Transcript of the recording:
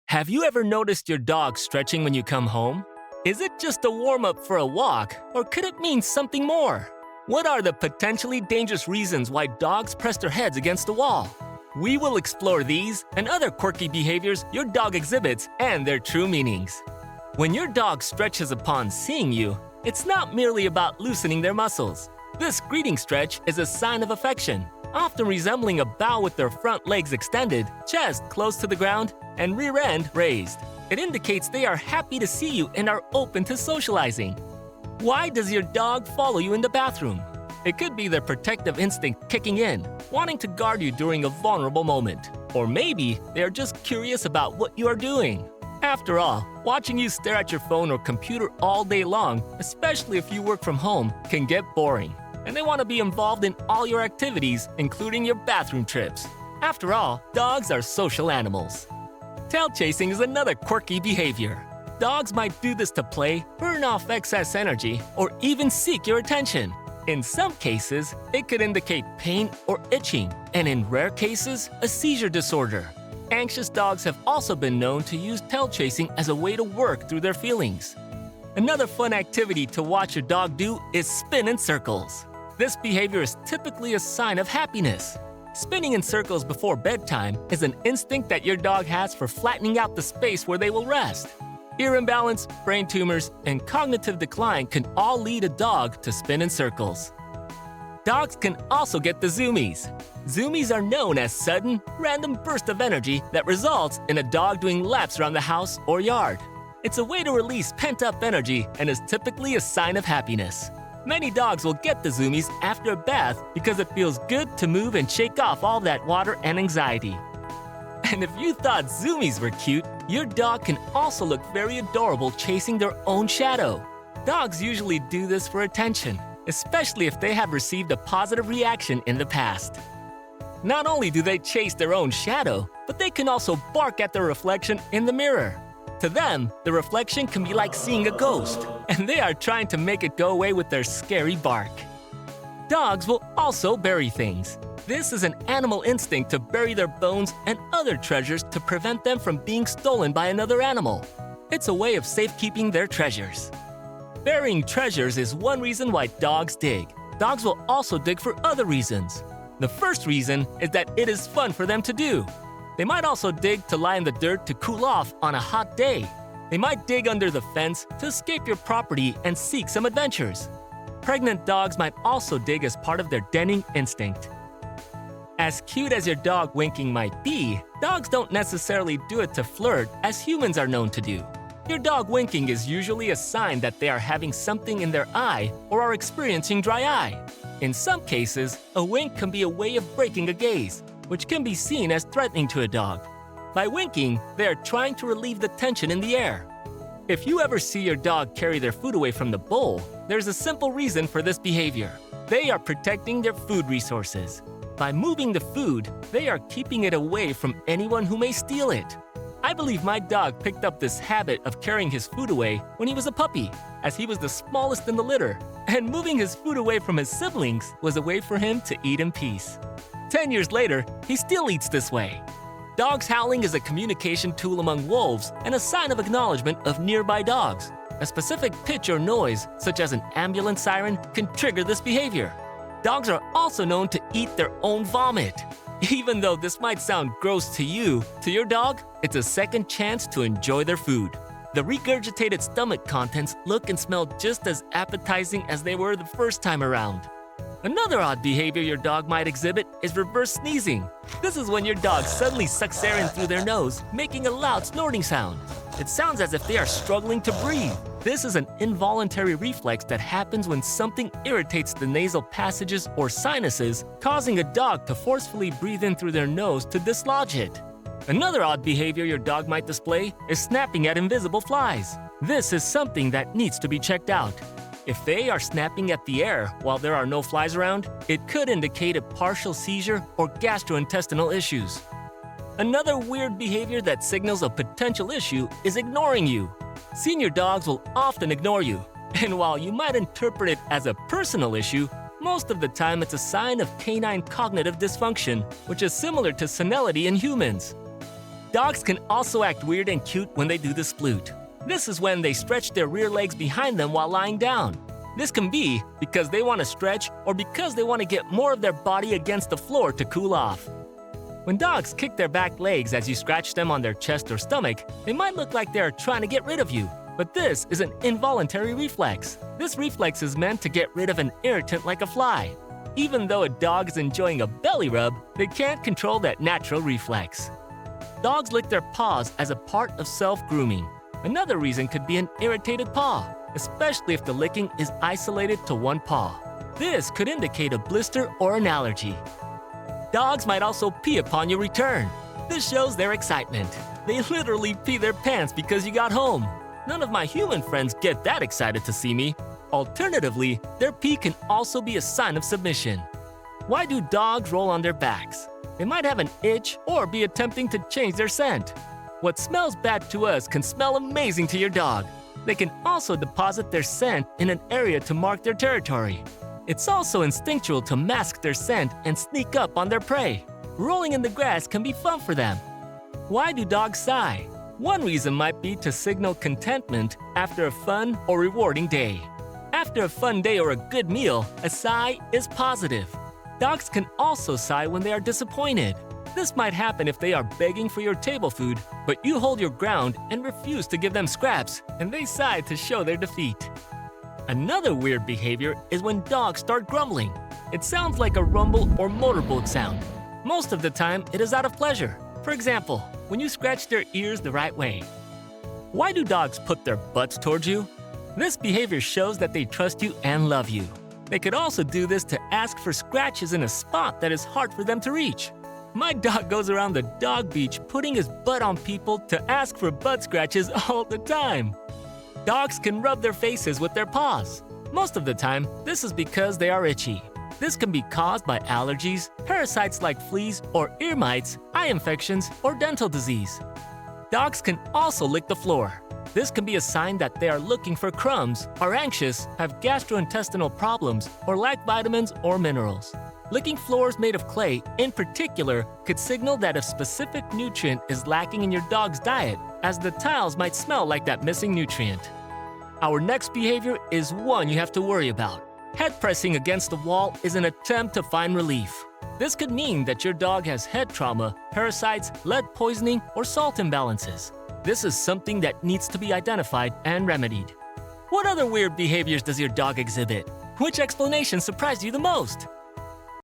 Have you ever noticed your dog stretching when you come home? Is it just a warm-up for a walk, or could it mean something more? What are the potentially dangerous reasons why dogs press their heads against the wall? We will explore these and other quirky behaviors your dog exhibits and their true meanings. When your dog stretches upon seeing you, it's not merely about loosening their muscles. This greeting stretch is a sign of affection, often resembling a bow with their front legs extended, chest close to the ground, and rear end raised. It indicates they are happy to see you and are open to socializing. Why does your dog follow you in the bathroom? It could be their protective instinct kicking in, wanting to guard you during a vulnerable moment. Or maybe they are just curious about what you are doing. After all, watching you stare at your phone or computer all day long, especially if you work from home, can get boring. And they want to be involved in all your activities, including your bathroom trips. After all, dogs are social animals. Tail chasing is another quirky behavior. Dogs might do this to play, burn off excess energy, or even seek your attention. In some cases, it could indicate pain or itching, and in rare cases, a seizure disorder. Anxious dogs have also been known to use tail chasing as a way to work through their feelings. Another fun activity to watch your dog do is spin in circles. This behavior is typically a sign of happiness. Spinning in circles before bedtime is an instinct that your dog has for flattening out the space where they will rest. Ear imbalance, brain tumors, and cognitive decline can all lead a dog to spin in circles. Dogs can also get the zoomies. Zoomies are known as sudden, random bursts of energy that results in a dog doing laps around the house or yard. It's a way to release pent-up energy and is typically a sign of happiness. Many dogs will get the zoomies after a bath because it feels good to move and shake off all that water and anxiety. And if you thought zoomies were cute, your dog can also look very adorable chasing their own shadow. Dogs usually do this for attention, especially if they have received a positive reaction in the past. Not only do they chase their own shadow, but they can also bark at their reflection in the mirror. To them, the reflection can be like seeing a ghost, and they are trying to make it go away with their scary bark. Dogs will also bury things. This is an animal instinct to bury their bones and other treasures to prevent them from being stolen by another animal. It's a way of safekeeping their treasures. Burying treasures is one reason why dogs dig. Dogs will also dig for other reasons. The first reason is that it is fun for them to do. They might also dig to lie in the dirt to cool off on a hot day. They might dig under the fence to escape your property and seek some adventures. Pregnant dogs might also dig as part of their denning instinct. As cute as your dog winking might be, dogs don't necessarily do it to flirt as humans are known to do. Your dog winking is usually a sign that they are having something in their eye or are experiencing dry eye. In some cases, a wink can be a way of breaking a gaze, which can be seen as threatening to a dog. By winking, they are trying to relieve the tension in the air. If you ever see your dog carry their food away from the bowl, there's a simple reason for this behavior. They are protecting their food resources. By moving the food, they are keeping it away from anyone who may steal it. I believe my dog picked up this habit of carrying his food away when he was a puppy, as he was the smallest in the litter, and moving his food away from his siblings was a way for him to eat in peace. 10 years later, he still eats this way. Dogs howling is a communication tool among wolves and a sign of acknowledgement of nearby dogs. A specific pitch or noise, such as an ambulance siren, can trigger this behavior. Dogs are also known to eat their own vomit. Even though this might sound gross to you, to your dog, it's a second chance to enjoy their food. The regurgitated stomach contents look and smell just as appetizing as they were the first time around. Another odd behavior your dog might exhibit is reverse sneezing. This is when your dog suddenly sucks air in through their nose, making a loud snorting sound. It sounds as if they are struggling to breathe. This is an involuntary reflex that happens when something irritates the nasal passages or sinuses, causing a dog to forcefully breathe in through their nose to dislodge it. Another odd behavior your dog might display is snapping at invisible flies. This is something that needs to be checked out. If they are snapping at the air while there are no flies around, it could indicate a partial seizure or gastrointestinal issues. Another weird behavior that signals a potential issue is ignoring you. Senior dogs will often ignore you, and while you might interpret it as a personal issue, most of the time it's a sign of canine cognitive dysfunction, which is similar to senility in humans. Dogs can also act weird and cute when they do the sploot. This is when they stretch their rear legs behind them while lying down. This can be because they want to stretch or because they want to get more of their body against the floor to cool off. When dogs kick their back legs as you scratch them on their chest or stomach, they might look like they are trying to get rid of you. But this is an involuntary reflex. This reflex is meant to get rid of an irritant like a fly. Even though a dog is enjoying a belly rub, they can't control that natural reflex. Dogs lick their paws as a part of self-grooming. Another reason could be an irritated paw, especially if the licking is isolated to one paw. This could indicate a blister or an allergy. Dogs might also pee upon your return. This shows their excitement. They literally pee their pants because you got home. None of my human friends get that excited to see me. Alternatively, their pee can also be a sign of submission. Why do dogs roll on their backs? They might have an itch or be attempting to change their scent. What smells bad to us can smell amazing to your dog. They can also deposit their scent in an area to mark their territory. It's also instinctual to mask their scent and sneak up on their prey. Rolling in the grass can be fun for them. Why do dogs sigh? One reason might be to signal contentment after a fun or rewarding day. After a fun day or a good meal, a sigh is positive. Dogs can also sigh when they are disappointed. This might happen if they are begging for your table food, but you hold your ground and refuse to give them scraps, and they sigh to show their defeat. Another weird behavior is when dogs start grumbling. It sounds like a rumble or motorboat sound. Most of the time, it is out of pleasure. For example, when you scratch their ears the right way. Why do dogs put their butts towards you? This behavior shows that they trust you and love you. They could also do this to ask for scratches in a spot that is hard for them to reach. My dog goes around the dog beach putting his butt on people to ask for butt scratches all the time. Dogs can rub their faces with their paws. Most of the time, this is because they are itchy. This can be caused by allergies, parasites like fleas or ear mites, eye infections, or dental disease. Dogs can also lick the floor. This can be a sign that they are looking for crumbs, are anxious, have gastrointestinal problems, or lack vitamins or minerals. Licking floors made of clay, in particular, could signal that a specific nutrient is lacking in your dog's diet, as the tiles might smell like that missing nutrient. Our next behavior is one you have to worry about. Head pressing against the wall is an attempt to find relief. This could mean that your dog has head trauma, parasites, lead poisoning, or salt imbalances. This is something that needs to be identified and remedied. What other weird behaviors does your dog exhibit? Which explanation surprised you the most?